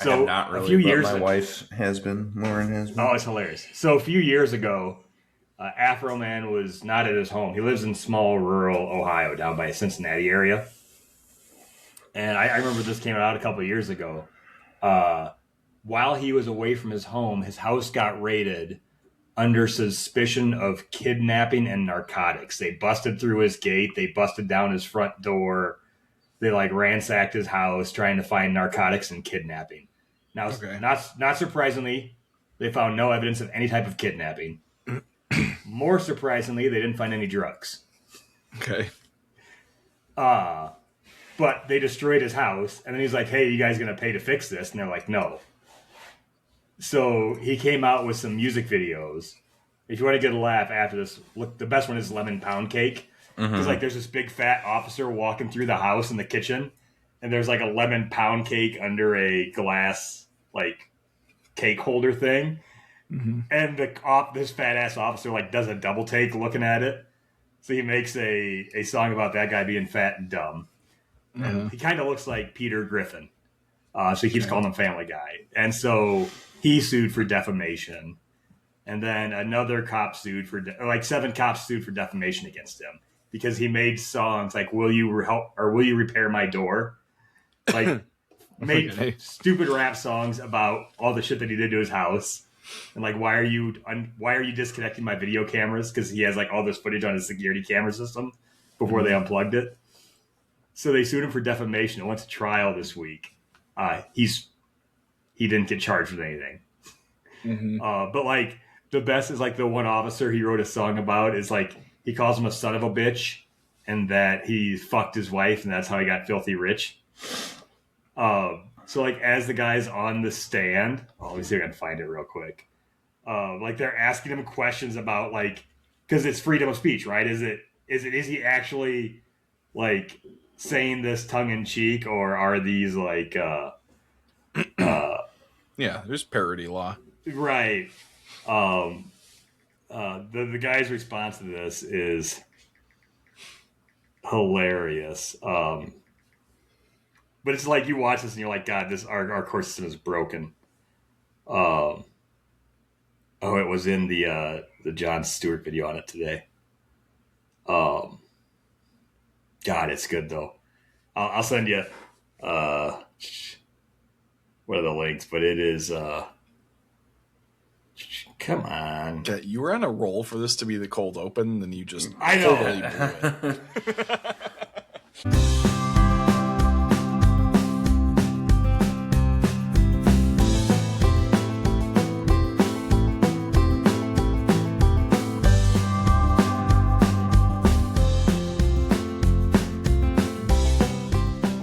I have So not a really, few but years, my wife has been. Lauren has been. oh, it's hilarious. So a few years ago, Afro Man was not at his home. He lives in small rural Ohio, down by Cincinnati area. And I remember this came out a couple of years ago. Uh, while he was away from his home, his house got raided under suspicion of kidnapping and narcotics. They busted through his gate. They busted down his front door. They like ransacked his house trying to find narcotics and kidnapping. Now, Okay. not surprisingly, they found no evidence of any type of kidnapping. More surprisingly, they didn't find any drugs. Okay. Uh, but they destroyed his house, and then he's like, "Hey, you guys gonna pay to fix this?" And they're like, "No." So he came out with some music videos. If you want to get a laugh after this, look, the best one is Lemon Pound Cake. Because like there's this big fat officer walking through the house in the kitchen, and there's like a lemon pound cake under a glass like cake holder thing, and this fat ass officer like does a double take looking at it. So he makes a song about that guy being fat and dumb, and he kind of looks like Peter Griffin. So he keeps calling him Family Guy, and so he sued for defamation, and then another cop sued for like 7 cops sued for defamation against him because he made songs like "Will you help" or "Will you repair my door," like made Okay. stupid rap songs about all the shit that he did to his house, and like why are you disconnecting my video cameras, because he has like all this footage on his security camera system before they unplugged it. So they sued him for defamation and went to trial this week. He didn't get charged with anything. But like the best is like the one officer he wrote a song about is like he calls him a son of a bitch and that he fucked his wife and that's how he got filthy rich. So like as the guy's on the stand, let me see if I can find it real quick. Like they're asking him questions about like, because it's freedom of speech, right? Is he actually like saying this tongue in cheek, or are these like Yeah, there's parody law. right? The guy's response to this is hilarious. But it's like you watch this and you're like, God, this our court system is broken. Oh, it was in the Jon Stewart video on it today. God, it's good though. I'll send you what are the links, but it is come on. Okay, you were on a roll for this to be the cold open, then you just I know. totally blew it.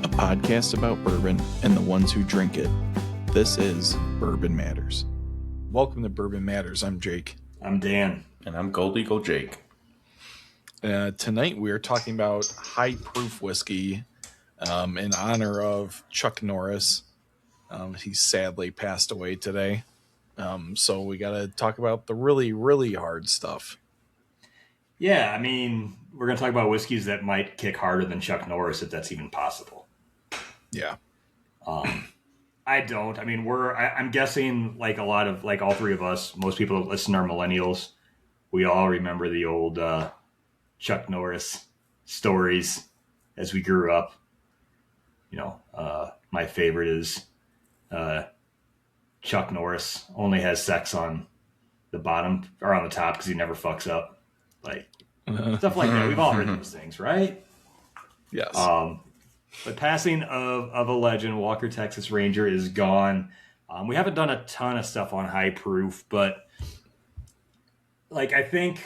A podcast about bourbon and the ones who drink it. This is Bourbon Matters. Welcome to Bourbon Matters. I'm Jake. I'm Dan. And I'm Gold Eagle Jake. Tonight we are talking about high proof whiskey in honor of Chuck Norris. He sadly passed away today. So we got to talk about the really, really hard stuff. Yeah, I mean, we're going to talk about whiskeys that might kick harder than Chuck Norris, if that's even possible. Yeah. I don't. I mean, I'm guessing like a lot of, like all three of us, most people that listen are millennials. We all remember the old Chuck Norris stories as we grew up. You know, my favorite is Chuck Norris only has sex on the bottom or on the top because he never fucks up. Like stuff like that. We've all heard those things, right? Yes. But passing of a legend, Walker Texas Ranger is gone. We haven't done a ton of stuff on high proof, but like I think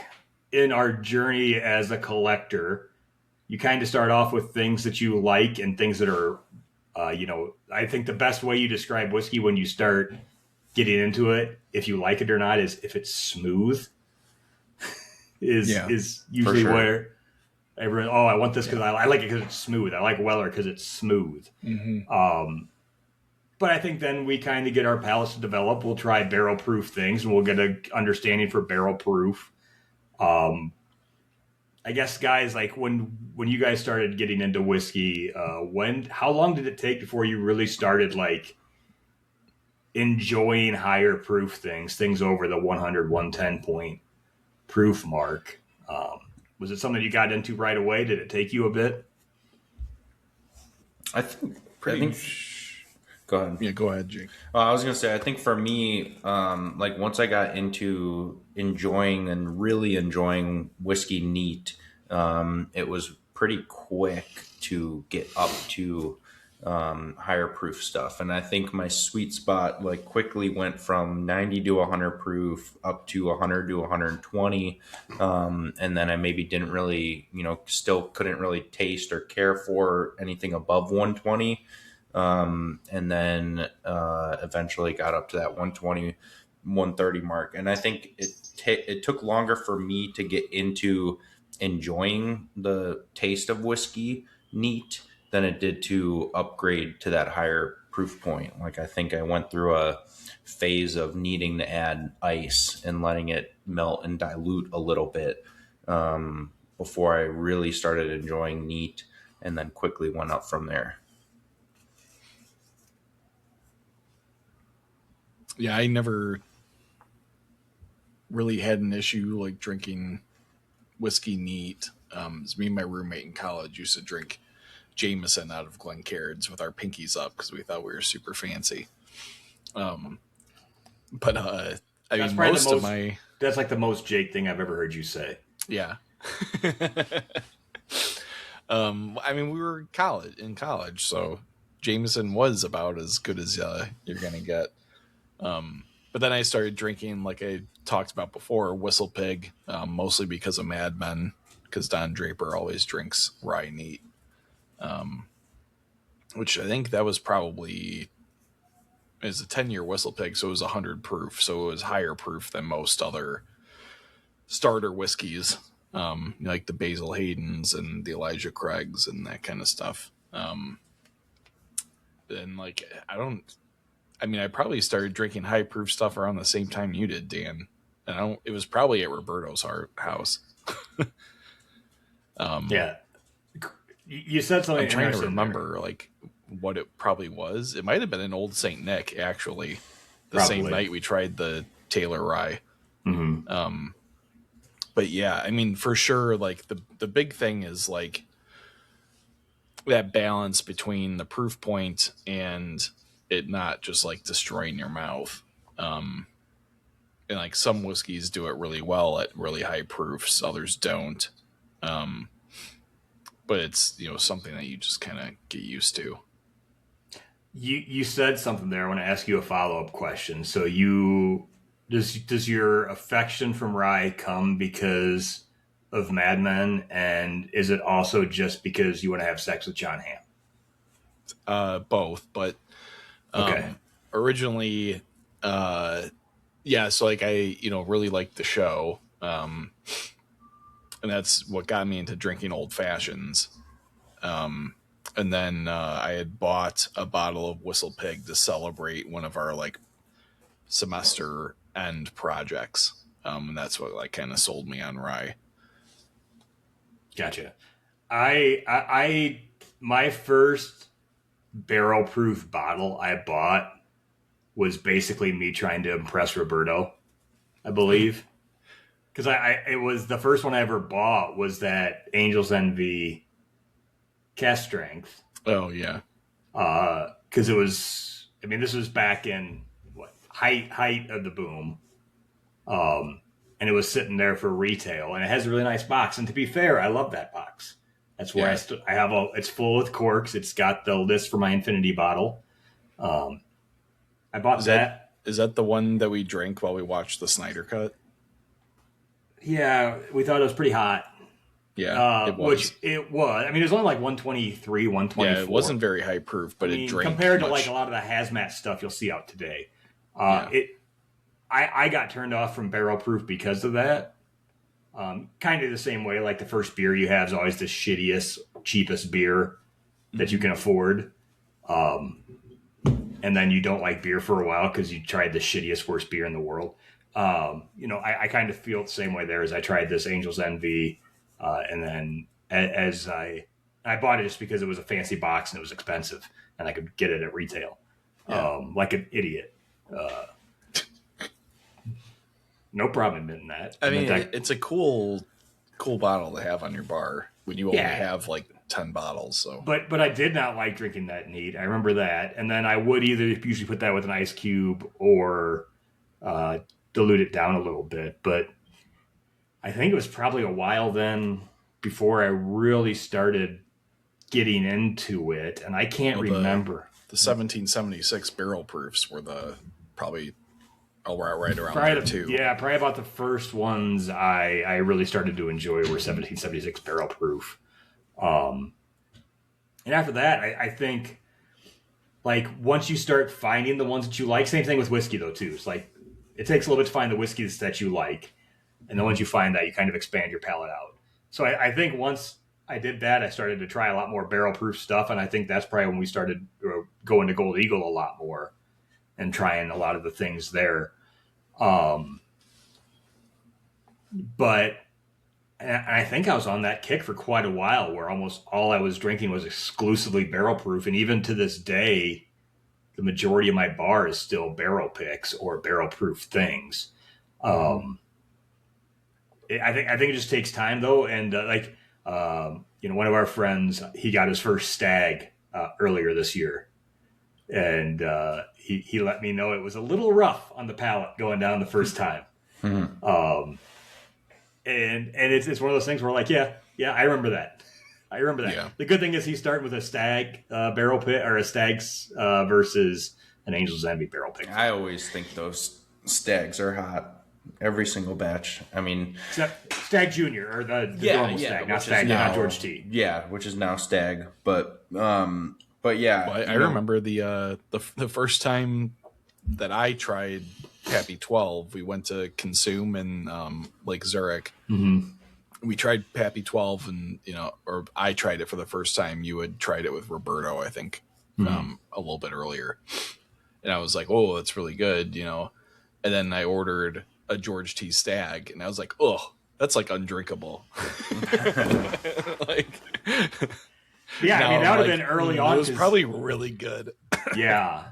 in our journey as a collector, you kind of start off with things that you like and things that are, I think the best way you describe whiskey when you start getting into it, if you like it or not, is if it's smooth. Is usually sure. where everyone, I want this because I like it because it's smooth. I like Weller because it's smooth. But I think then we kind of get our palates to develop. We'll try barrel proof things and we'll get an understanding for barrel proof. I guess, guys, like when you guys started getting into whiskey, how long did it take before you really started like enjoying higher proof things over the 100, 110 point proof mark. Was it something you got into right away? Did it take you a bit? I think. Go ahead. Yeah, go ahead, Jake. I was gonna say, I think for me, like once I got into enjoying and really enjoying whiskey neat, it was pretty quick to get up to higher proof stuff. And I think my sweet spot like quickly went from 90 to 100 proof up to 100 to 120. And then I maybe didn't really, still couldn't really taste or care for anything above 120. And then eventually got up to that 120, 130 mark. And I think it took longer for me to get into enjoying the taste of whiskey neat than it did to upgrade to that higher proof point. Like I think I went through a phase of needing to add ice and letting it melt and dilute a little bit before I really started enjoying neat, and then quickly went up from there. Yeah, I never really had an issue like drinking whiskey neat. It's me and my roommate in college used to drink Jameson out of Glencairns with our pinkies up because we thought we were super fancy. But I mean, that's like the most Jake thing I've ever heard you say. Yeah. I mean, we were in college, so Jameson was about as good as you're gonna get. But then I started drinking, like I talked about before, Whistle Pig, mostly because of Mad Men, because Don Draper always drinks rye neat. Which I think that was probably, it was a 10-year Whistle Pig, so it was 100 proof, so it was higher proof than most other starter whiskeys, like the Basil Haydens and the Elijah Craigs and that kind of stuff. And like, I probably started drinking high proof stuff around the same time you did, Dan. And it was probably at Roberto's house. Yeah. You said something. I'm trying to remember like what it probably was. It might have been an Old St. Nick, actually. Same night we tried the Taylor Rye. Mm-hmm. But yeah, I mean, for sure, like the big thing is like that balance between the proof point and it not just like destroying your mouth. And like some whiskeys do it really well at really high proofs, others don't. But it's, something that you just kind of get used to. You said something there. I want to ask you a follow-up question. So does your affection from rye come because of Mad Men, and is it also just because you want to have sex with John Hamm? Both, but okay. Originally, yeah. So like I, really liked the show, and that's what got me into drinking old fashions. And then I had bought a bottle of Whistle Pig to celebrate one of our like semester end projects, and that's what like kind of sold me on rye. Gotcha. I my first barrel proof bottle I bought was basically me trying to impress Roberto, I believe. Because it was the first one I ever bought was that Angel's Envy cast strength. Oh yeah. Because it was, this was back in height of the boom. And it was sitting there for retail, and it has a really nice box. And to be fair, I love that box. That's where I have it's full with corks. It's got the list for my infinity bottle. I bought that. Is that the one that we drank while we watched the Snyder Cut? Yeah, we thought it was pretty hot. Yeah, it was. Which it was. It was only like 123, 124. Yeah, it wasn't very high proof, but it drank compared to like a lot of the hazmat stuff you'll see out today. I got turned off from barrel proof because of that. Kind of the same way, like the first beer you have is always the shittiest, cheapest beer that you can afford. And then you don't like beer for a while because you tried the shittiest, worst beer in the world. I kind of feel the same way there as I tried this Angel's Envy. And then as I bought it just because it was a fancy box and it was expensive and I could get it at retail, like an idiot. No problem admitting that. I mean, that, it's a cool bottle to have on your bar when you only Yeah. have like 10 bottles. So, but I did not like drinking that neat. I remember that. And then I would either usually put that with an ice cube or dilute it down a little bit. But I think it was probably a while then before I really started getting into it. And I can't remember. The 1776 barrel proofs were probably right around Probably there too. Yeah, probably about the first ones I really started to enjoy were 1776 barrel proof. And after that, I think, like, once you start finding the ones that you like, same thing with whiskey, though, too. It's like, it takes a little bit to find the whiskeys that you like. And then once you find that, you kind of expand your palate out. So I think once I did that, I started to try a lot more barrel proof stuff. And I think that's probably when we started going to Gold Eagle a lot more and trying a lot of the things there. But and I think I was on that kick for quite a while where almost all I was drinking was exclusively barrel proof. And even to this day, the majority of my bar is still barrel picks or barrel proof things. I think it just takes time though. And one of our friends, he got his first stag earlier this year. And he let me know it was a little rough on the palate going down the first time. And it's one of those things where like, yeah, I remember that. Yeah. The good thing is he's starting with a stag barrel pit or a stag's versus an Angel's Envy barrel pick. I always think those stags are hot. Every single batch. I mean, Stag Junior or the normal stag, not stag, not George T. Yeah, which is now stag, but yeah. Well, I remember the first time that I tried Pappy 12, we went to Consume in Lake Zurich. Mm-hmm. We tried Pappy 12, and or I tried it for the first time. You had tried it with Roberto, I think, a little bit earlier, and I was like, "Oh, that's really good," And then I ordered a George T. Stag, and I was like, "Oh, that's like undrinkable." Yeah, I mean that would have been early on. It was probably really good. Yeah,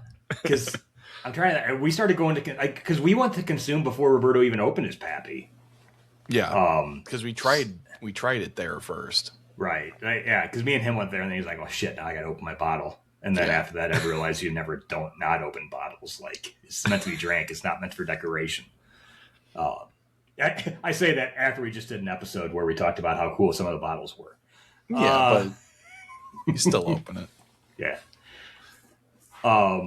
because I'm trying to. We started going to because we went to Consume before Roberto even opened his Pappy. Yeah, because we tried it there first. Right. Yeah, because me and him went there, and then he's like, "Oh shit, now I got to open my bottle." And then after that, I realized you never don't not open bottles. Like it's meant to be drank. It's not meant for decoration. I say that after we just did an episode where we talked about how cool some of the bottles were. Yeah, but you still open it. Yeah. But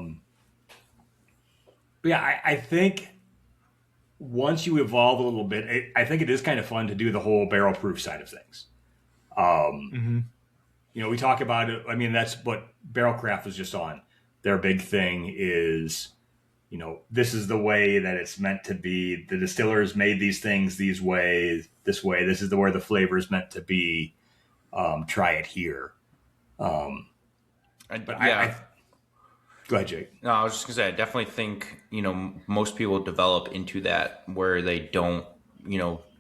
yeah, I think once you evolve a little bit, I think it is kind of fun to do the whole barrel proof side of things. We talk about it. I mean, that's what Barrel Craft was just on. Their big thing is, this is the way that it's meant to be. The distillers made these things this way. This is where the flavor is meant to be. Try it here. Go ahead, Jake. No, I was just gonna say, I definitely think, most people develop into that where they don't,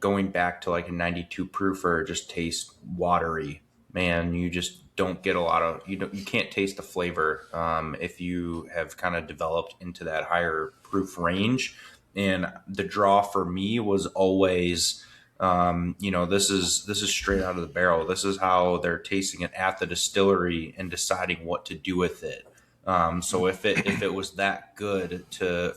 going back to like a 92 proofer just tastes watery. Man, you just don't get a lot of, you can't taste the flavor if you have kind of developed into that higher proof range. And the draw for me was always, this is straight out of the barrel. This is how they're tasting it at the distillery and deciding what to do with it. So if it was that good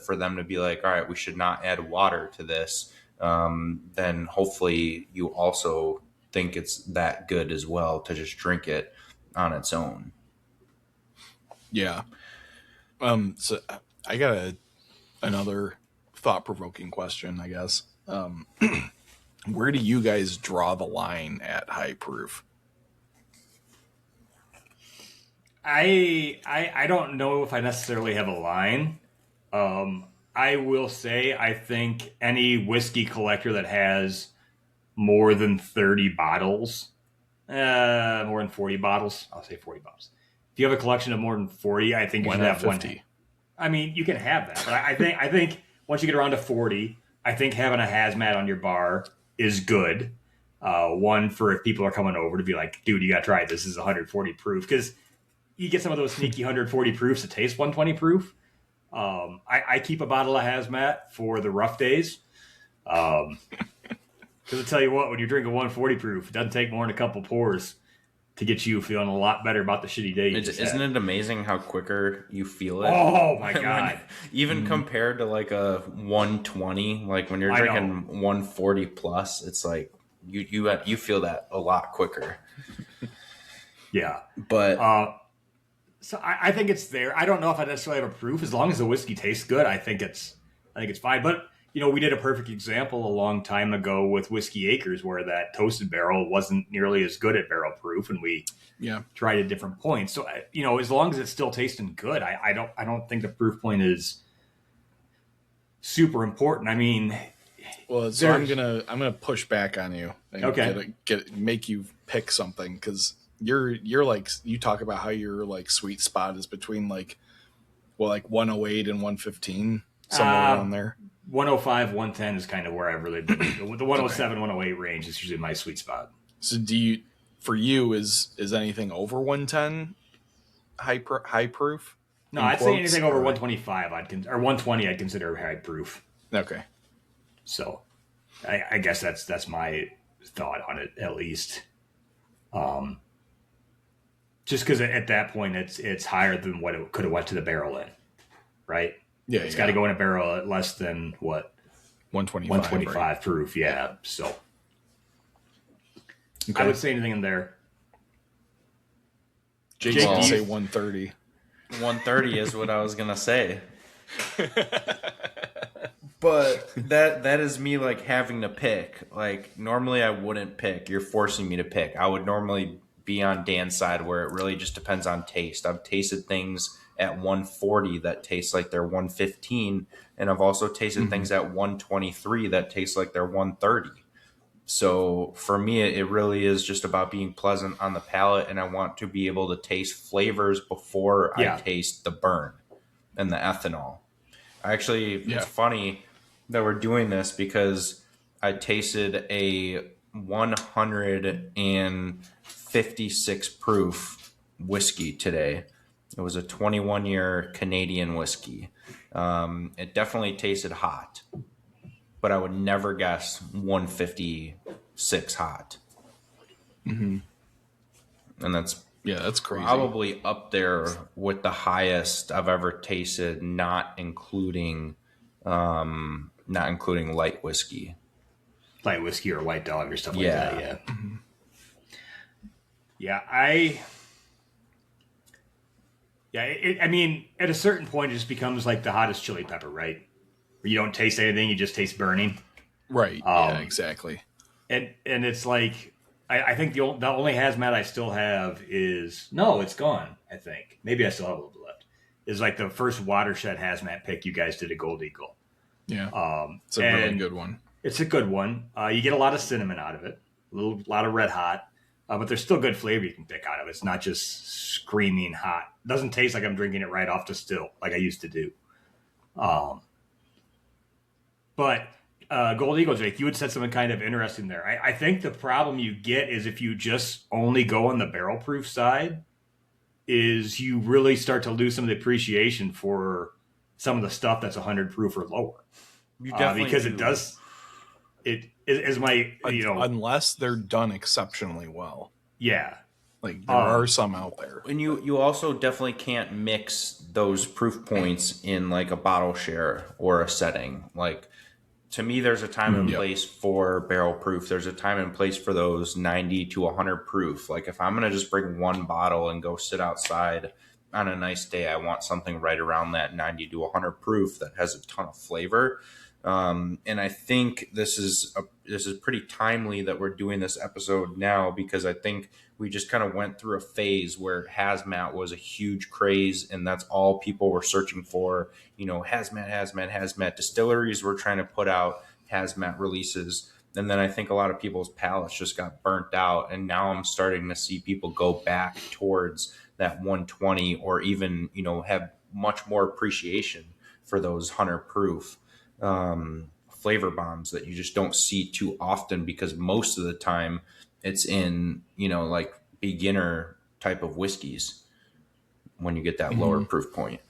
for them to be like, all right, we should not add water to this, then hopefully you also think it's that good as well to just drink it on its own. Yeah. So I got another thought-provoking question, I guess. Where do you guys draw the line at high proof? I don't know if I necessarily have a line. I will say I think any whiskey collector that has more than 30 bottles, more than 40 bottles, I'll say 40 bottles. If you have a collection of more than 40, I think you should have 50? One. I mean, you can have that, but I think once you get around to 40, I think having a hazmat on your bar is good. One for if people are coming over to be like, dude, you got to try it. This is 140 proof, because you get some of those sneaky 140 proofs that taste 120 proof. I keep a bottle of hazmat for the rough days. Because I tell you what, when you drink a 140 proof, it doesn't take more than a couple pours to get you feeling a lot better about the shitty day you just Isn't had. it amazing how quicker you feel it? Oh my When- god! even compared to like a 120, like when you're I know. drinking 140 plus, it's like you feel that a lot quicker. Yeah. But So I think it's there. I don't know if I necessarily have a proof. As long as the whiskey tastes good, I think it's fine. But we did a perfect example a long time ago with Whiskey Acres, where that toasted barrel wasn't nearly as good at barrel proof, and we Yeah. tried at different points. So as long as it's still tasting good, I don't think the proof point is super important. I mean, Well, so I'm There's- gonna push back on you and Okay. make you pick something because you're like you talk about how your like sweet spot is between like 108 and 115 somewhere around there. 105, 110 is kind of where I've really been. The 107, 108 range is usually my sweet spot. So for you is anything over 110 high proof? No, In I'd say quotes, anything over or- 125, or 120, I'd consider high proof. Okay. So, I guess that's my thought on it, at least. Just because at that point it's higher than what it could have went to the barrel in, right? Yeah, It's got to go in a barrel at less than what 125. 125 right? proof. Yeah. So Okay. I would say anything in there. Jake's Jake, gonna do say you- 130. 130 is what I was gonna say. But that is me like having to pick. Like normally I wouldn't pick. You're forcing me to pick. I would normally be on Dan's side where it really just depends on taste. I've tasted things at 140 that taste like they're 115, and I've also tasted things at 123 that taste like they're 130. So for me, it really is just about being pleasant on the palate, and I want to be able to taste flavors before Yeah. I taste the burn and the ethanol. Actually, Yeah. it's funny that we're doing this because I tasted a 156 proof whiskey today. It was a 21-year Canadian whiskey. It definitely tasted hot, but I would never guess 156 hot. And that's Yeah, that's crazy. probably up there with the highest I've ever tasted, not including light whiskey. Light whiskey or white dog or stuff like Yeah. that. Yeah. I mean, at a certain point, it just becomes like the hottest chili pepper, right? Where you don't taste anything, you just taste burning. Right. Yeah, Um, exactly. And it's like, I think the only hazmat I still have is, no, it's gone, I think. Maybe I still have a little bit left. Is like the first watershed hazmat pick you guys did at Gold Eagle. Yeah. It's a really and good one. It's a good one. You get a lot of cinnamon out of it, lot of red hot, but there's still good flavor you can pick out of it. It's not just screaming hot. It doesn't taste like I'm drinking it right off the still like I used to do. But Gold Eagle, Jake, you had said something kind of interesting there. I think the problem you get is if you just only go on the barrel proof side, is you really start to lose some of the appreciation for some of the stuff that's 100 proof or lower. You Because it does. It is my Unless they're done exceptionally well. yeah. Like there are some out there. And you also definitely can't mix those proof points in like a bottle share or a setting. Like to me, there's a time and Yep. place for barrel proof. There's a time and place for those 90 to 100 proof. Like if I'm going to just bring one bottle and go sit outside on a nice day, I want something right around that 90 to 100 proof that has a ton of flavor. And I think this is pretty timely that we're doing this episode now because I think we just kind of went through a phase where hazmat was a huge craze and that's all people were searching for. You know, hazmat. Distilleries were trying to put out hazmat releases. And then I think a lot of people's palates just got burnt out. And now I'm starting to see people go back towards that 120 or even, have much more appreciation for those 100 proof flavor bombs that you just don't see too often because most of the time it's in like beginner type of whiskeys when you get that lower proof point.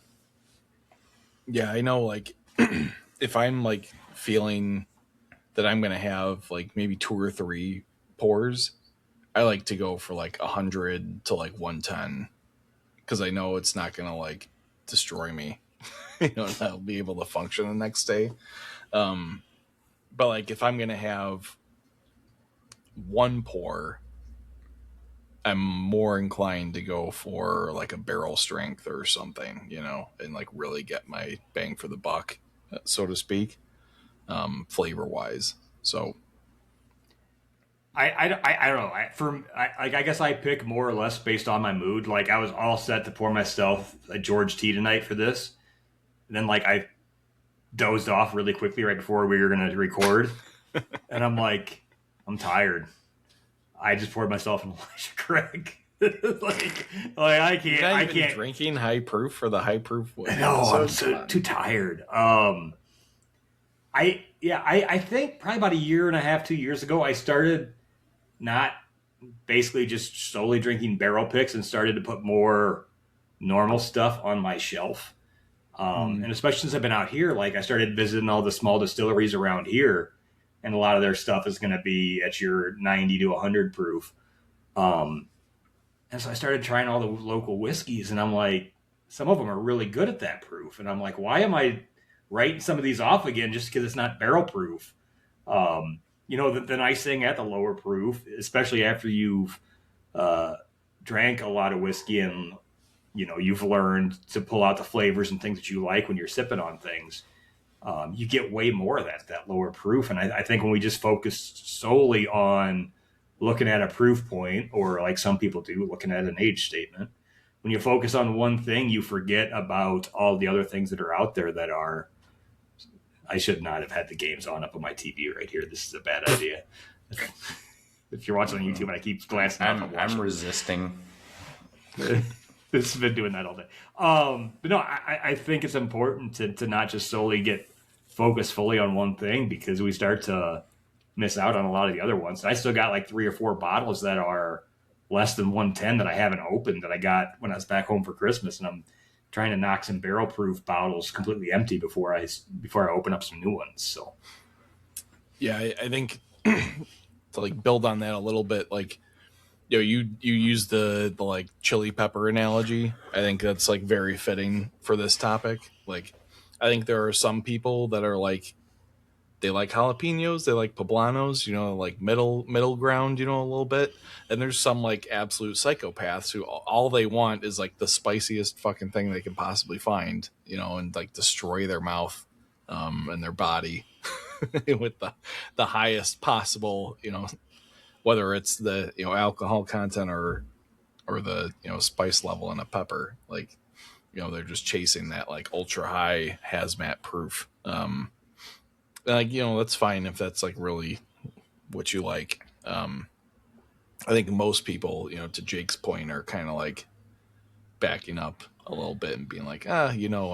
Yeah, I know. Like, if I'm like feeling that I'm gonna have like maybe 2 or 3 pours, I like to go for like 100 to like 110 because I know it's not gonna like destroy me. I'll be able to function the next day. But like if I'm gonna have 1 pour, I'm more inclined to go for like a barrel strength or something, and like really get my bang for the buck, so to speak, flavor wise. So I don't know. I guess I pick more or less based on my mood. Like I was all set to pour myself a George T tonight for this, and then like I dozed off really quickly right before we were going to record, and I'm like, I'm tired. I just poured myself an Elijah Craig. like I can't. you're not I even can't. drinking high proof for the high proof. No, I'm too tired. I think probably about a year and a half, 2 years ago, I started not basically just solely drinking barrel picks and started to put more normal stuff on my shelf. And especially since I've been out here, like I started visiting all the small distilleries around here, and a lot of their stuff is going to be at your 90 to 100 proof. And so I started trying all the local whiskeys, and I'm like, some of them are really good at that proof. And I'm like, why am I writing some of these off again just because it's not barrel proof? The nice thing at the lower proof, especially after you've drank a lot of whiskey and you've learned to pull out the flavors and things that you like when you're sipping on things, you get way more of that lower proof. And I think when we just focus solely on looking at a proof point, or like some people do, looking at an age statement, when you focus on one thing, you forget about all the other things that are out there that are. I should not have had the games on up on my TV right here. This is a bad idea. If you're watching on YouTube and I keep glancing up, I'm resisting. This has been doing that all day. But no, I think it's important to not just solely get focused fully on one thing, because we start to miss out on a lot of the other ones. I still got like 3 or 4 bottles that are less than 110 that I haven't opened, that I got when I was back home for Christmas, and I'm trying to knock some barrel proof bottles completely empty before I open up some new ones. So yeah, I think to like build on that a little bit, like you use the like chili pepper analogy. I think that's like very fitting for this topic. Like I think there are some people that are like, they like jalapenos, they like poblanos, like middle ground, a little bit. And there's some like absolute psychopaths who all they want is like the spiciest fucking thing they can possibly find, and like destroy their mouth and their body with the highest possible, whether it's the alcohol content or the spice level in a pepper. Like they're just chasing that like ultra high hazmat proof. Like that's fine if that's like really what you like. I think most people, to Jake's point, are kind of like backing up a little bit and being like, I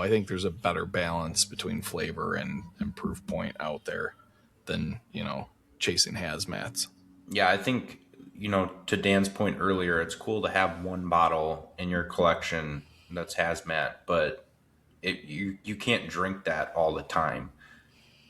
think there's a better balance between flavor and proof point out there than chasing hazmats. Yeah, I think, to Dan's point earlier, it's cool to have one bottle in your collection that's hazmat, but you can't drink that all the time.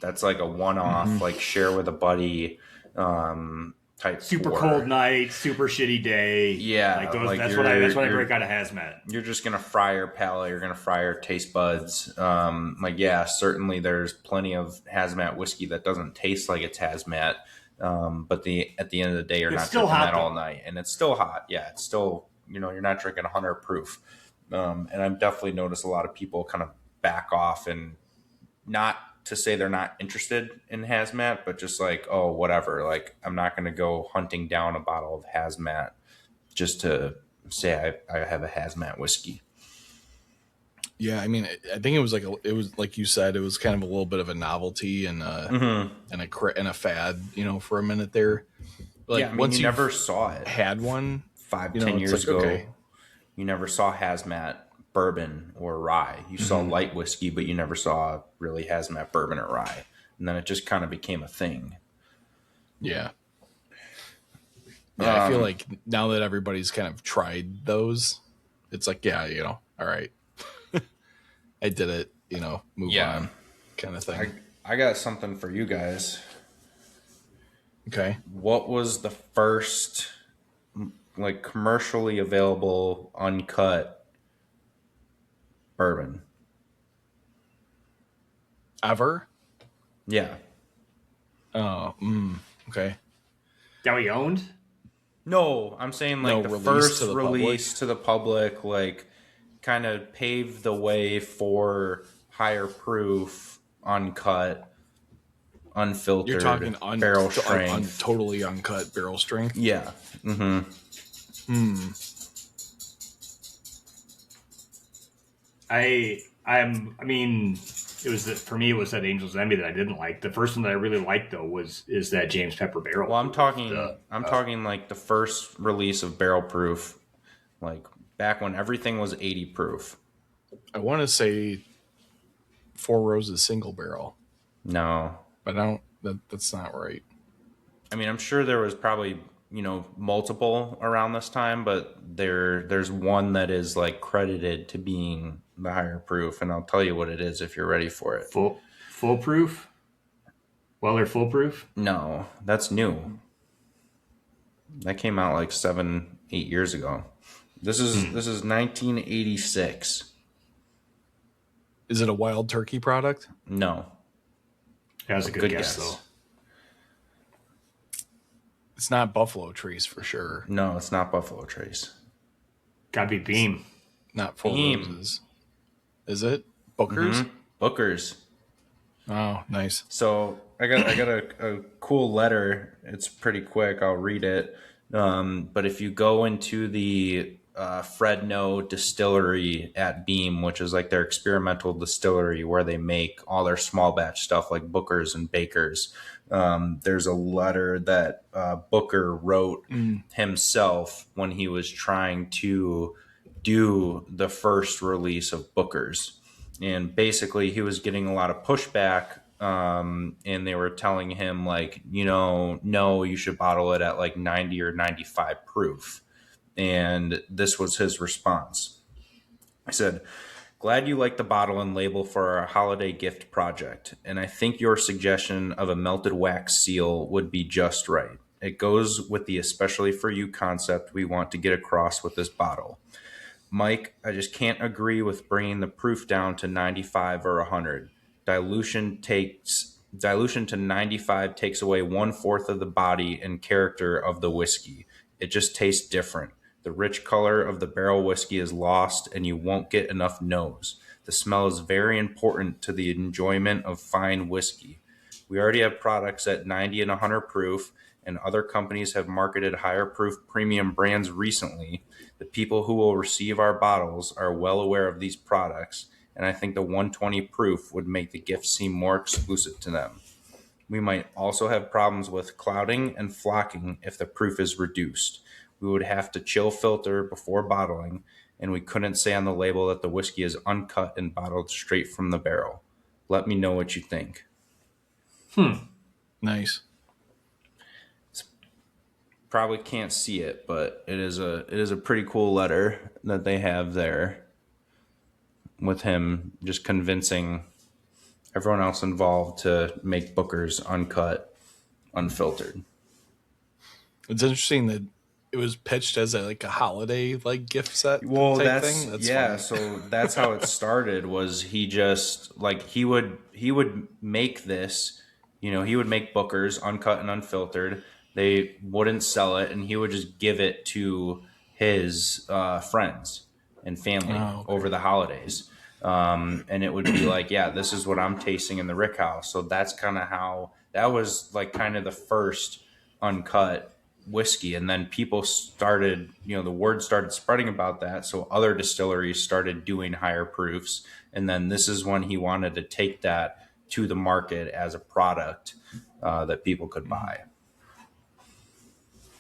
That's like a one-off, like share with a buddy type. Super cold night, super shitty day. Yeah, like those. That's what I break out of hazmat. You're just gonna fry your palate. You're gonna fry your taste buds. Certainly there's plenty of hazmat whiskey that doesn't taste like it's hazmat. But at the end of the day, you're not drinking that all night, and it's still hot. Yeah, it's still you're not drinking 100 proof. And I've definitely noticed a lot of people kind of back off, and not to say they're not interested in hazmat, but just like, oh, whatever. Like, I'm not going to go hunting down a bottle of hazmat just to say I have a hazmat whiskey. Yeah, I mean, I think it was like you said, it was kind of a little bit of a novelty and a fad, for a minute there. Like once you never saw it, had one 5-10 years ago, okay. You never saw hazmat bourbon or rye. You saw light whiskey, but you never saw really hazmat bourbon or rye. And then it just kind of became a thing. Yeah. I feel like now that everybody's kind of tried those, it's like, yeah, all right. I did it, move Yeah. on kind of thing. I got something for you guys. Okay. What was the first like commercially available uncut bourbon? Ever? Yeah. Oh, okay. That we owned? No, I'm saying like No, the release first to the release to the public, like kind of paved the way for higher proof, uncut, unfiltered, You're talking barrel strength. totally uncut barrel strength. Yeah. Mm-hmm. I mean, it was for me. It was that Angel's Envy that I didn't like. The first one that I really liked though is that James Pepper Barrel. Well, I'm talking like the first release of barrel proof, like back when everything was 80 proof. I want to say Four Roses single barrel, No, but I don't. That's not right. I mean I'm sure there was probably multiple around this time, but there's one that is like credited to being the higher proof, and I'll tell you what it is if you're ready for it. Foolproof. Weller Foolproof. No, that's new. That came out like 7-8 years ago. This is 1986. Is it a Wild Turkey product? No. That was a good guess though. It's not Buffalo Trace for sure. No, it's not Buffalo Trace. Gotta be Beam. Not Four Beam. Roses. Is it Booker's? Mhm. Booker's. Oh, nice. So I got a cool letter. It's pretty quick. I'll read it. But if you go into the Fredno distillery at Beam, which is like their experimental distillery where they make all their small batch stuff like Booker's and Baker's, there's a letter that Booker wrote himself when he was trying to do the first release of Booker's. And basically he was getting a lot of pushback, and they were telling him like, no, you should bottle it at like 90 or 95 proof. And this was his response. I said, "Glad you like the bottle and label for our holiday gift project, and I think your suggestion of a melted wax seal would be just right. It goes with the especially for you concept we want to get across with this bottle. Mike, I just can't agree with bringing the proof down to 95 or 100. Dilution to 95 takes away 1/4 of the body and character of the whiskey. It just tastes different. The rich color of the barrel whiskey is lost and you won't get enough nose. The smell is very important to the enjoyment of fine whiskey. We already have products at 90 and 100 proof, and other companies have marketed higher proof premium brands recently. The people who will receive our bottles are well aware of these products, and I think the 120 proof would make the gift seem more exclusive to them. We might also have problems with clouding and flocking if the proof is reduced. We would have to chill filter before bottling, and we couldn't say on the label that the whiskey is uncut and bottled straight from the barrel. Let me know what you think." Nice. Probably can't see it, but it is a pretty cool letter that they have there with him just convincing everyone else involved to make Booker's uncut, unfiltered. It's interesting that it was pitched as a holiday gift set. Well, type that's thing. yeah. Funny. So that's how it started. Was he just he would make this, he would make Booker's uncut and unfiltered. They wouldn't sell it, and he would just give it to his friends and family over the holidays. And it would be like, yeah, this is what I'm tasting in the Rick House. So that's kind of how that was kind of the first uncut whiskey. And then people started, the word started spreading about that. So other distilleries started doing higher proofs. And then this is when he wanted to take that to the market as a product that people could buy.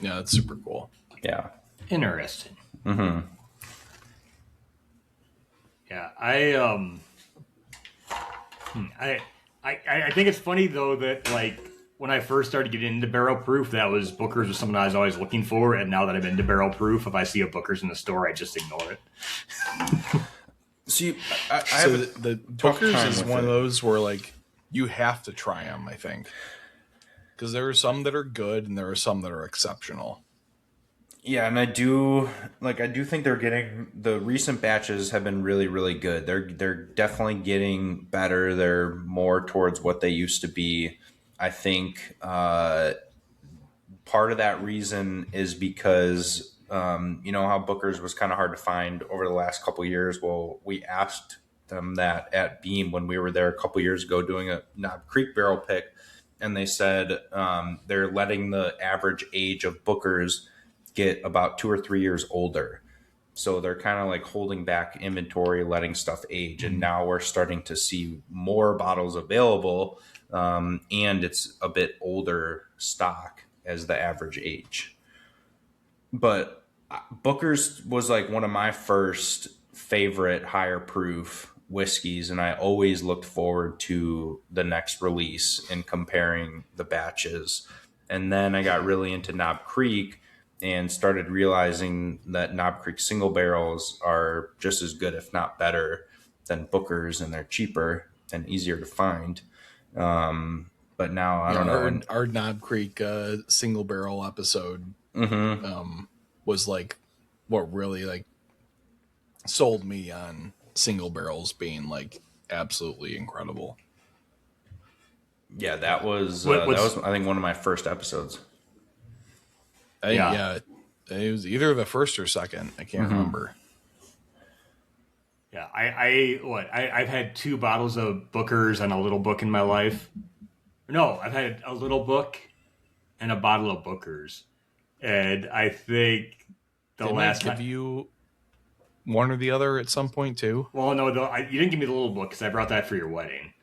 Yeah, that's super cool. Yeah. Interesting. Mm-hmm. Yeah, I think it's funny though that when I first started getting into barrel proof, that was Booker's was something I was always looking for, and now that I'm into barrel proof, if I see a Booker's in the store, I just ignore it. See, I So have the tough Booker's time is with one of it. those where like you have to try them, I think, because there are some that are good and there are some that are exceptional. Yeah, and I do think they're getting the recent batches have been really really good. They're definitely getting better. They're more towards what they used to be. I think part of that reason is because you know how Booker's was kind of hard to find over the last couple of years. Well, we asked them that at Beam when we were there a couple of years ago doing a Knob Creek barrel pick, and they said they're letting the average age of Booker's get about 2 or 3 years older. So they're kind of like holding back inventory, letting stuff age, and now we're starting to see more bottles available, and it's a bit older stock as the average age. But Booker's was like one of my first favorite higher proof whiskeys, and I always looked forward to the next release and comparing the batches. And then I got really into Knob Creek and started realizing that Knob Creek single barrels are just as good, if not better, than Booker's, and they're cheaper and easier to find. But now I Yeah, don't know. our Knob Creek single barrel episode was like what really like sold me on single barrels being like absolutely incredible. Yeah, that was What's I think one of my first episodes. Yeah, it was either the first or second. I can't remember. Yeah, I've had 2 bottles of Booker's and a little book in my life. No, I've had a little book and a bottle of Booker's, and I think the Didn't last I give you one or the other at some point too? well, no, you didn't give me the little book because I brought that for your wedding.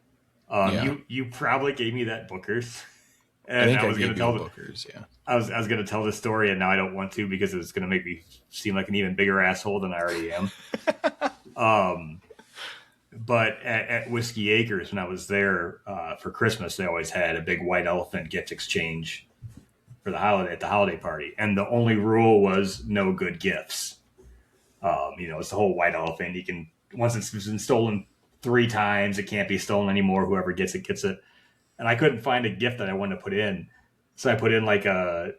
Yeah. You probably gave me that Booker's, I and think I was gave gonna you tell a Booker's. Yeah. I was gonna tell the story, and now I don't want to because it's gonna make me seem like an even bigger asshole than I already am. But at Whiskey Acres, when I was there for Christmas, they always had a big white elephant gift exchange for the holiday party, and the only rule was no good gifts. It's the whole white elephant. You can once it's been stolen 3 times, it can't be stolen anymore. Whoever gets it gets it. And I couldn't find a gift that I wanted to put in, so I put in like a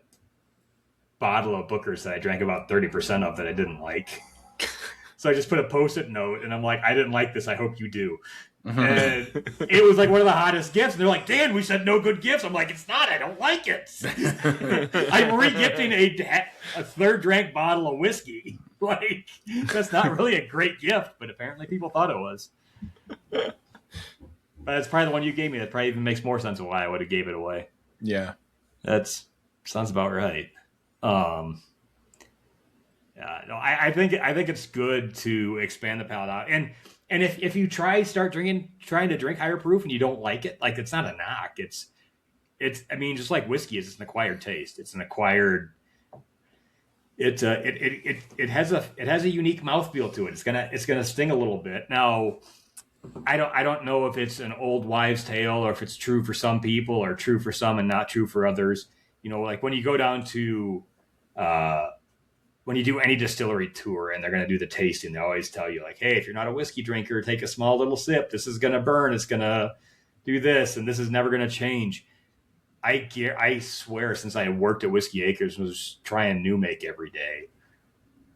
bottle of Booker's that I drank about 30% of that I didn't like. So I just put a Post-it note, and I'm like, I didn't like this. I hope you do. And it was like one of the hottest gifts. And they're like, Dan, we said no good gifts. I'm like, it's not. I don't like it. I'm re-gifting a third drank bottle of whiskey. Like, that's not really a great gift, but apparently people thought it was. But that's probably the one you gave me. That probably even makes more sense of why I would have gave it away. Yeah. That sounds about right. Yeah, no, I think it's good to expand the palate out, and if you trying to drink higher proof and you don't like it, like it's not a knock. It's I mean, just like whiskey is, it's an acquired taste. It's an acquired. It has a unique mouthfeel to it. It's gonna sting a little bit. Now, I don't know if it's an old wives' tale or if it's true for some people or true for some and not true for others. Like when you go down to when you do any distillery tour and they're going to do the tasting, they always tell you like, hey, if you're not a whiskey drinker, take a small little sip. This is going to burn. It's going to do this. And this is never going to change. I swear, since I worked at Whiskey Acres and was trying new make every day,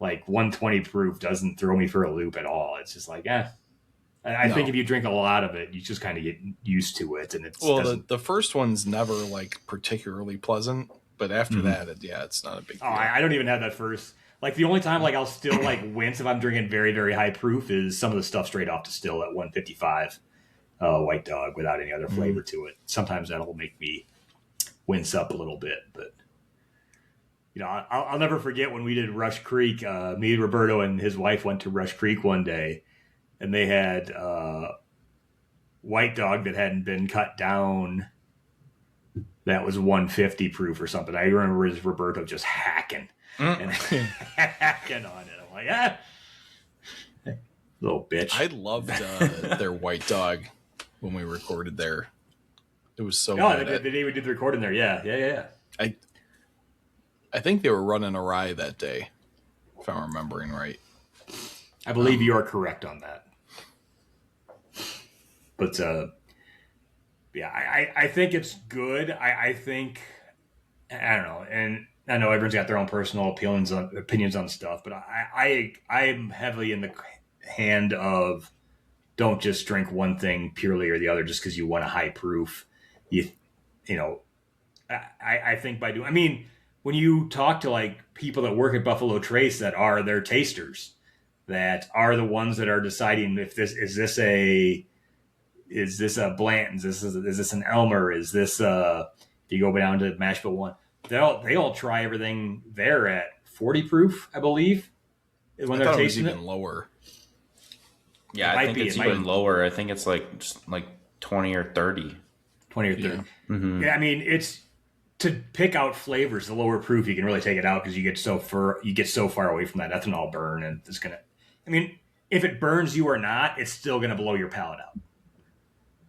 like 120 proof doesn't throw me for a loop at all. It's just like, I think if you drink a lot of it, you just kind of get used to it. And the first one's never like particularly pleasant, but after that, it's not a big deal. I don't even have that first. Like the only time like I'll still like wince if I'm drinking very, very high proof is some of the stuff straight off distill at 155 White Dog without any other flavor to it. Sometimes that'll make me wince up a little bit, but I'll never forget when we did Rush Creek. Me and Roberto and his wife went to Rush Creek one day, and they had White Dog that hadn't been cut down. That was 150 proof or something. I remember Roberto just hacking and hacking on it. I'm like, little bitch. I loved their White Dog when we recorded there. It was so good. The day we did the recording there. Yeah. I think they were running a rye that day, if I'm remembering right. I believe you are correct on that. But yeah, I think it's good. I think I don't know, and I know everyone's got their own personal opinions on stuff, but I'm heavily in the hand of don't just drink one thing purely or the other just because you want a high proof. You know, I think by doing, I mean, when you talk to like people that work at Buffalo Trace that are their tasters, that are the ones that are deciding if is this a Blanton's, is this an Elmer, is this if you go down to Mashville one, they all try everything there at 40 proof, I believe, when they're tasting even lower. Yeah, I think it's even lower. I think it's like just like 20 or 30. 20 or 30. Yeah. Mm-hmm. Yeah, I mean, it's to pick out flavors. The lower proof, you can really take it out because you get so far away from that ethanol burn, and it's gonna. I mean, if it burns you or not, it's still gonna blow your palate out,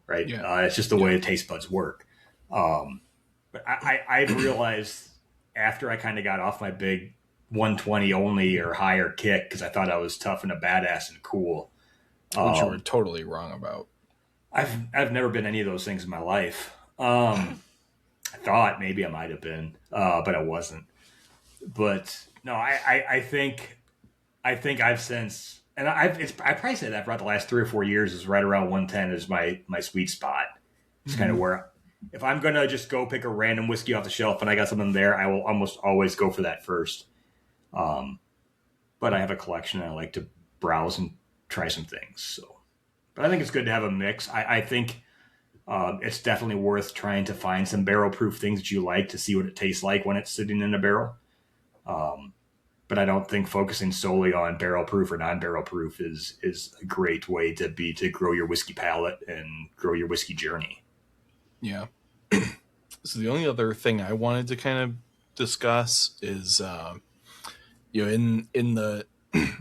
right? Yeah. It's just the way the taste buds work. But I've realized after I kind of got off my big 120 only or higher kick because I thought I was tough and a badass and cool. Which you were totally wrong about. I've never been any of those things in my life. I thought maybe I might have been, but I wasn't. But no, I think I've since, and I probably say that throughout the last 3 or 4 years is right around 110 is my sweet spot. It's kind of where, if I'm gonna just go pick a random whiskey off the shelf and I got something there, I will almost always go for that first. But I have a collection and I like to browse and try some things. So, but I think it's good to have a mix. I think it's definitely worth trying to find some barrel proof things that you like to see what it tastes like when it's sitting in a barrel. But I don't think focusing solely on barrel proof or non-barrel proof is a great way to grow your whiskey palate and grow your whiskey journey. Yeah. So the only other thing I wanted to kind of discuss is, in the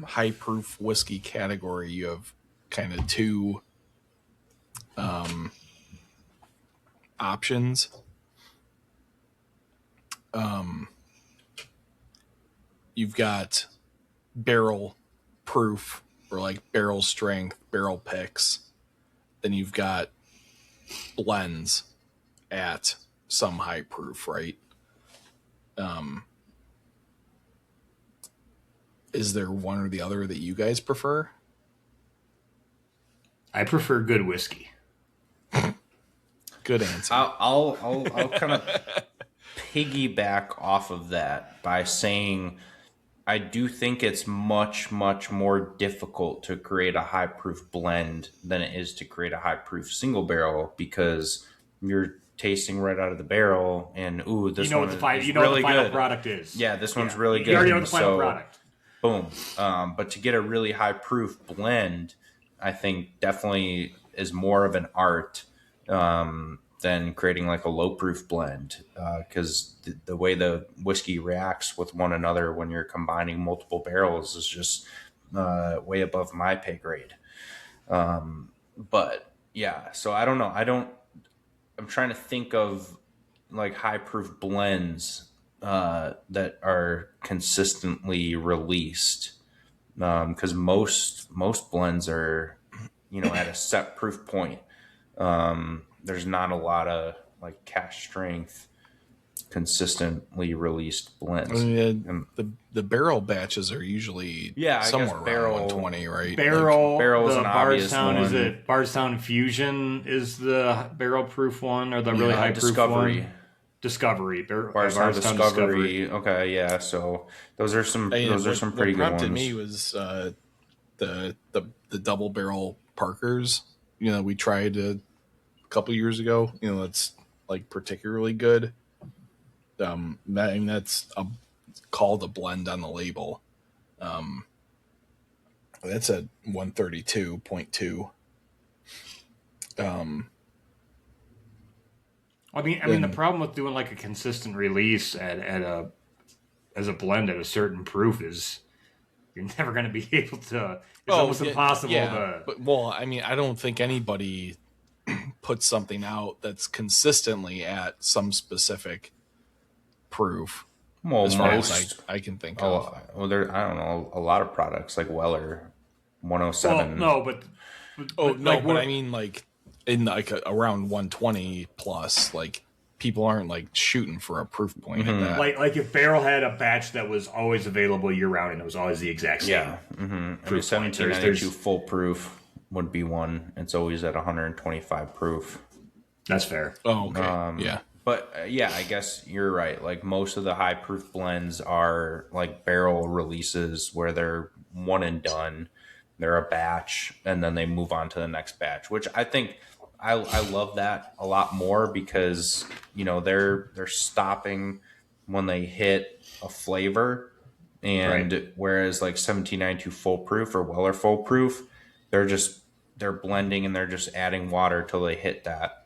high proof whiskey category, you have kind of two options. You've got barrel proof or like barrel strength, barrel picks. Then you've got blends at some high proof, right? Is there one or the other that you guys prefer? I prefer good whiskey. Good answer. I'll kind of piggyback off of that by saying I do think it's much, much more difficult to create a high proof blend than it is to create a high proof single barrel because you're tasting right out of the barrel and this one is really what the final good. Product is. Yeah, this one's really good. You already know the final product. Boom. But to get a really high proof blend, I think definitely is more of an art than creating like a low proof blend because the way the whiskey reacts with one another when you're combining multiple barrels is just way above my pay grade. But yeah, so I don't know. I'm trying to think of like high proof blends that are consistently released because most blends are at a set proof point. There's not a lot of like cask strength consistently released blends. I mean, the barrel batches are usually somewhere around 120, right? Barrel is an obvious one. Is it Bardstown Fusion is the barrel proof one or the really high proof one? Discovery. Bardstown Discovery. Okay, yeah. So those are some pretty good ones. What prompted me was the double barrel Parkers. We tried a couple years ago. That's like particularly good. I mean, that's called a blend on the label. That's at 132.2. I mean, the problem with doing like a consistent release as a blend at a certain proof is you're never going to be able to. It's almost impossible to. But, I mean, I don't think anybody puts something out that's consistently at some specific proof. Well, as far as I can think of. Well, I don't know, a lot of products like Weller 107. Well, no, but but I mean like in like around 120 plus, like people aren't like shooting for a proof point at that. Like if Barrel had a batch that was always available year round and it was always the exact same. Yeah. I mean, 1792 full proof would be one. It's always at 125 proof. That's fair. Oh, okay. Yeah. But yeah, I guess you're right. Like most of the high proof blends are like barrel releases where they're one and done. They're a batch and then they move on to the next batch, which I think I love that a lot more because, you know, they're stopping when they hit a flavor. And whereas like 1792 full proof or Weller full proof, they're blending and they're just adding water till they hit that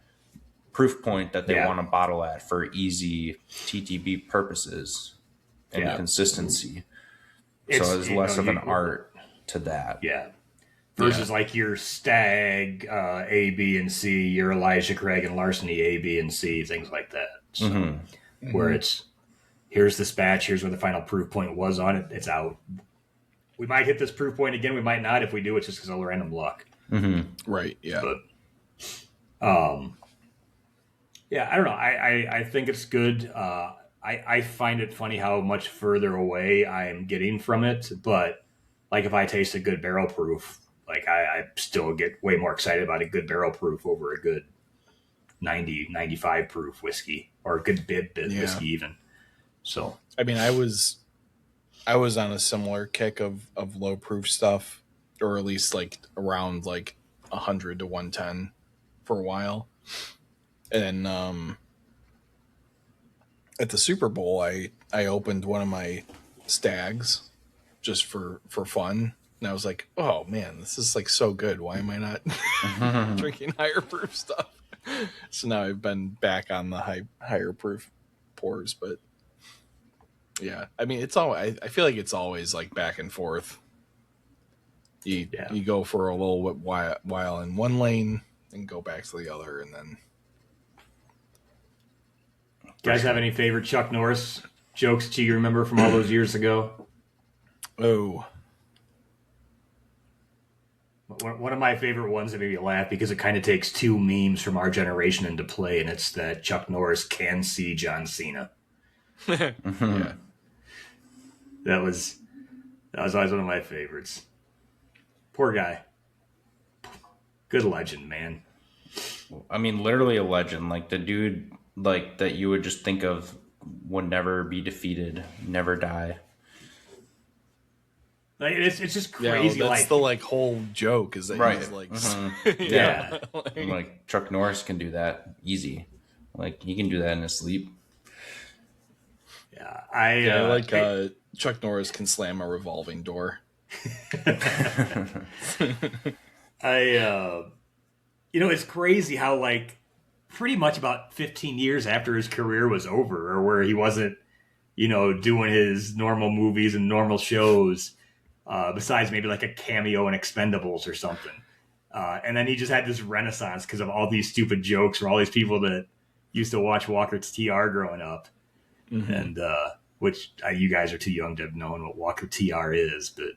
proof point that they want to bottle at for easy TTB purposes and consistency. So there's less of an art to that. Yeah. Versus like your Stag A, B, and C, your Elijah Craig and Larceny A, B, and C, things like that. So where it's here's this batch, here's where the final proof point was on it, it's out. We might hit this proof point again, we might not. If we do, it's just because of random luck. Right. Yeah. But yeah, I don't know. I think it's good. I find it funny how much further away I am getting from it. But like if I taste a good barrel proof, like I still get way more excited about a good barrel proof over a good 90, 95 proof whiskey or a good bib whiskey even. So I mean, I was on a similar kick of low proof stuff, or at least like around like 100 to 110 for a while. And at the Super Bowl, I opened one of my Stags just for fun, and I was like, "Oh man, this is like so good. Why am I not drinking higher proof stuff?" So now I've been back on the higher proof pours, but yeah, I mean, it's all. I feel like it's always like back and forth. You go for a little while in one lane and go back to the other, and then. Guys have any favorite Chuck Norris jokes you remember from all those years ago? Oh. One of my favorite ones that made me laugh because it kind of takes two memes from our generation into play, and it's that Chuck Norris can see John Cena. Yeah. That was always one of my favorites. Poor guy. Good legend, man. I mean, literally a legend. Like the dude, like that you would just think of would never be defeated, never die. Like it's just crazy. Yeah, that's the like whole joke is that he's like, like Chuck Norris can do that easy. Like he can do that in his sleep. Yeah, I like Chuck Norris can slam a revolving door. It's crazy how like pretty much about 15 years after his career was over, or where he wasn't, doing his normal movies and normal shows, besides maybe like a cameo in Expendables or something. And then he just had this renaissance because of all these stupid jokes from all these people that used to watch Walker TR growing up. Mm-hmm. And which you guys are too young to have known what Walker TR is, but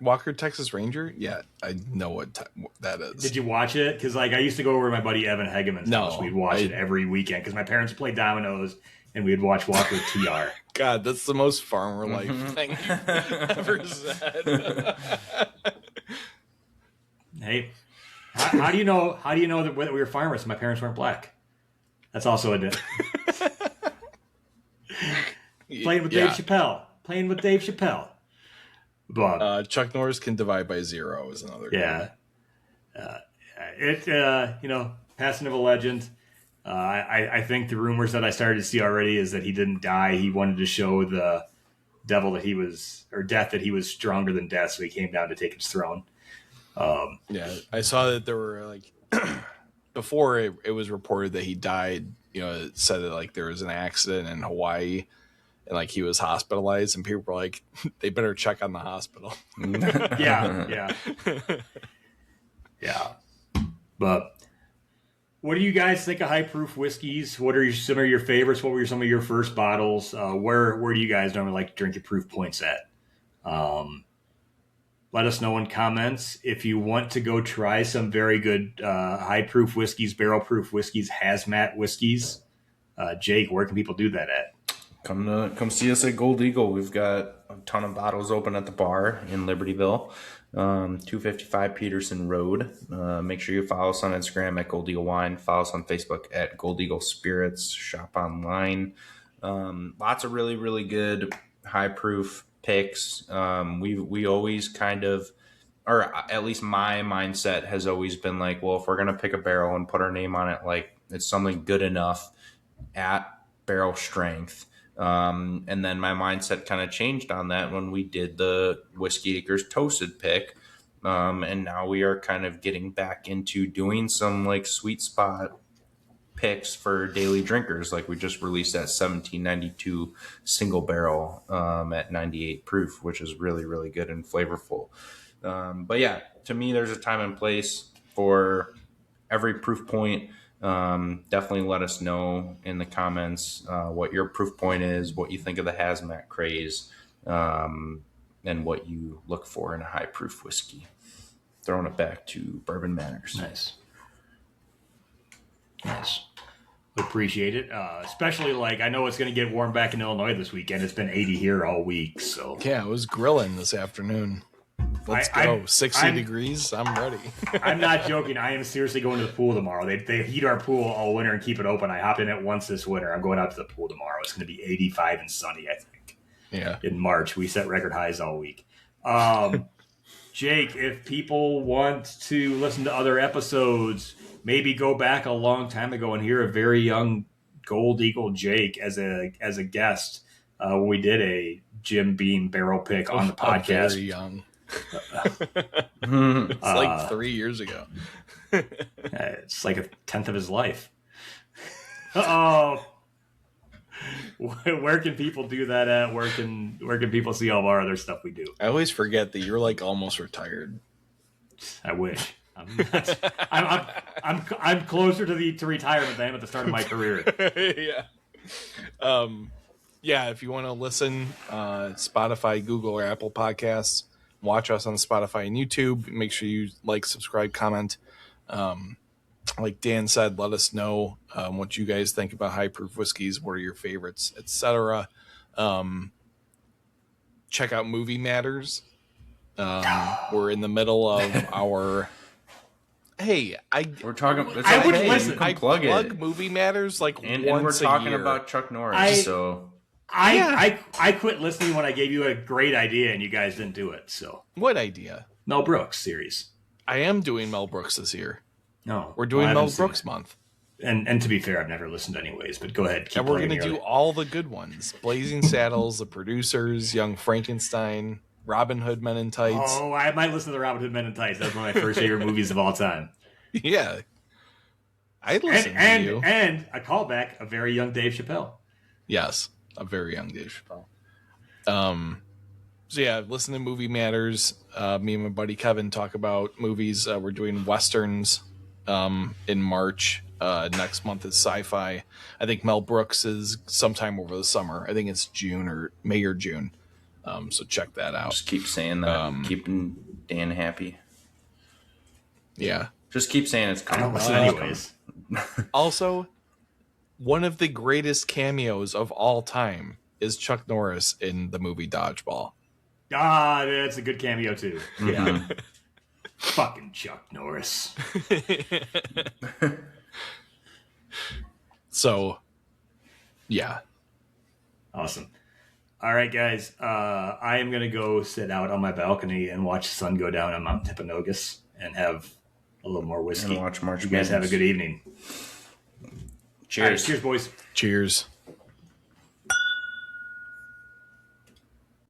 Walker Texas Ranger? Yeah, I know what that is. Did you watch it? Because like I used to go over to my buddy Evan Hegeman's house. We'd watch it every weekend because my parents played dominoes and we'd watch Walker TR. God, that's the most farmer life thing you've ever said. Hey, how do you know that we were farmers? My parents weren't black. That's also a Playing with Dave Chappelle. But Chuck Norris can divide by zero is another. Yeah. Passing of a legend. I think the rumors that I started to see already is that he didn't die. He wanted to show the devil that he was, or death that he was stronger than death, so he came down to take his throne. I saw that there were like before it was reported that he died. It said that like there was an accident in Hawaii. And like he was hospitalized, and people were like, "They better check on the hospital." Yeah. But what do you guys think of high proof whiskeys? What are some of your favorites? What were some of your first bottles? Where do you guys normally like to drink your proof points at? Let us know in comments if you want to go try some very good high proof whiskeys, barrel proof whiskeys, hazmat whiskeys. Jake, where can people do that at? Come see us at Gold Eagle. We've got a ton of bottles open at the bar in Libertyville, 255 Peterson Road. Make sure you follow us on Instagram at Gold Eagle Wine. Follow us on Facebook at Gold Eagle Spirits. Shop online. Lots of really, really good high proof picks. We always kind of, or at least my mindset has always been like, well, if we're gonna pick a barrel and put our name on it, like it's something good enough at barrel strength. And then my mindset kind of changed on that when we did the Whiskey Acres Toasted pick. And now we are kind of getting back into doing some like sweet spot picks for daily drinkers. Like we just released that 1792 single barrel at 98 proof, which is really, really good and flavorful. But yeah, to me, there's a time and place for every proof point. Definitely let us know in the comments what your proof point is, what you think of the hazmat craze, and what you look for in a high proof whiskey. Throwing it back to Bourbon Matters. Nice. Appreciate it. Especially like I know it's going to get warm back in Illinois this weekend. It's been 80 here all week. So Yeah, it was grilling this afternoon. Let's go. 60 degrees. I'm ready. I'm not joking. I am seriously going to the pool tomorrow. They heat our pool all winter and keep it open. I hopped in it once this winter. I'm going out to the pool tomorrow. It's going to be 85 and sunny, I think. Yeah. In March. We set record highs all week. Jake, if people want to listen to other episodes, maybe go back a long time ago and hear a very young Gold Eagle Jake as a guest when we did a Jim Beam barrel pick on the podcast. Very young. It's like 3 years ago. It's like a tenth of his life. Oh, where can people do that at? Where can people see all of our other stuff we do? I always forget that you're like almost retired. I wish. I'm closer to retirement than I am at the start of my career. Yeah. Yeah, if you want to listen, Spotify, Google, or Apple Podcasts, watch us on Spotify and YouTube. Make sure you like, subscribe, comment. Like Dan said, let us know what you guys think about high proof whiskeys. What are your favorites, etc. Check out Movie Matters. We're in the middle of our. Hey, we're talking. I would listen. I plug it. Movie Matters like and once we're talking a year. about Chuck Norris. I quit listening when I gave you a great idea and you guys didn't do it. So what idea? Mel Brooks series. I am doing Mel Brooks this year. No, we're doing Mel Brooks month. And to be fair, I've never listened anyways. But go ahead. And we're going to do all the good ones: Blazing Saddles, The Producers, Young Frankenstein, Robin Hood Men in Tights. Oh, I might listen to the Robin Hood Men in Tights. That's one of my first favorite movies of all time. Yeah, I listen to you. And a callback, a very young Dave Chappelle. Yes, a very young Dave Chappelle. So yeah, listen to Movie Matters. Me and my buddy Kevin talk about movies. We're doing westerns in March. Next month is sci-fi. I think Mel Brooks is sometime over the summer. I think it's June or May or June. So check that out. Just keep saying that. Keeping Dan happy. Yeah. Just keep saying it's coming. I don't listen anyways. Also, one of the greatest cameos of all time is Chuck Norris in the movie Dodgeball. Ah, that's a good cameo too. Yeah. Fucking Chuck Norris. So, yeah. Awesome. All right, guys. I am going to go sit out on my balcony and watch the sun go down on Mount Timpanogos and have a little more whiskey. And watch March You guys have a good evening. Cheers. Right, cheers, boys. Cheers.